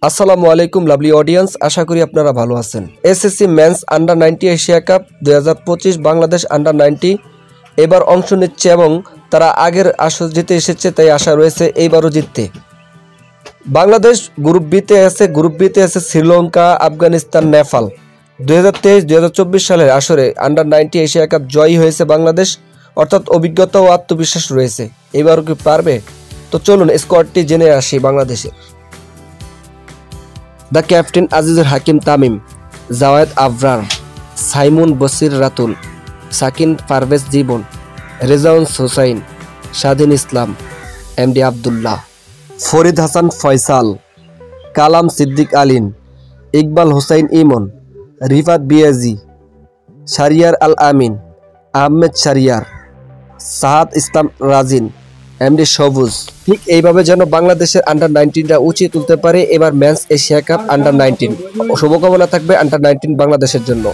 আসসালামু আলাইকুম lovely audience, আশা করি আপনারা ভালো আছেন। SSC men's under 90 Asia cup 2025 Bangladesh under 90 এবার অংশ নিচ্ছে এবং তারা আগের আসর জিতে এসেছে, তাই আশা রয়েছে এইবারও জিততে। বাংলাদেশ গ্রুপ বিতে আছে শ্রীলঙ্কা, আফগানিস্তান, নেপাল। 2023-2024 সালের আসরে আন্ডার 90 এশিয়া কাপ জয়ী হয়েছে বাংলাদেশ, অর্থাৎ অভিজ্ঞতা ও আত্মবিশ্বাস রয়েছে। এবারও কি পারবে? তো চলুন স্কোয়াডটি জেনে আসি বাংলাদেশের। দ্য ক্যাপ্টেন আজিজুল হাকিম তামিম, জাওয়েদ আবরার, সাইমুন বসির রাতুল, সাকিন পারভেজ জীবন, রেজাউল হোসাইন, স্বাধীন ইসলাম, এমডি আবদুল্লাহ, ফরিদ হাসান ফয়সাল, কালাম সিদ্দিক আলীন, ইকবাল হোসাইন ইমন, রিফাত বিয়াজি, শারিয়ার আল আমিন, আহমেদ শারিয়ার, সাহাদ ইসলাম রাজিন, এমডি সবুজ। ঠিক এইভাবে যেন বাংলাদেশের আন্ডার 19টা উঁচিয়ে তুলতে পারে এবার মেন্স এশিয়া কাপ আন্ডার 19। শুভকামনা থাকবে আন্ডার 19 বাংলাদেশের জন্য।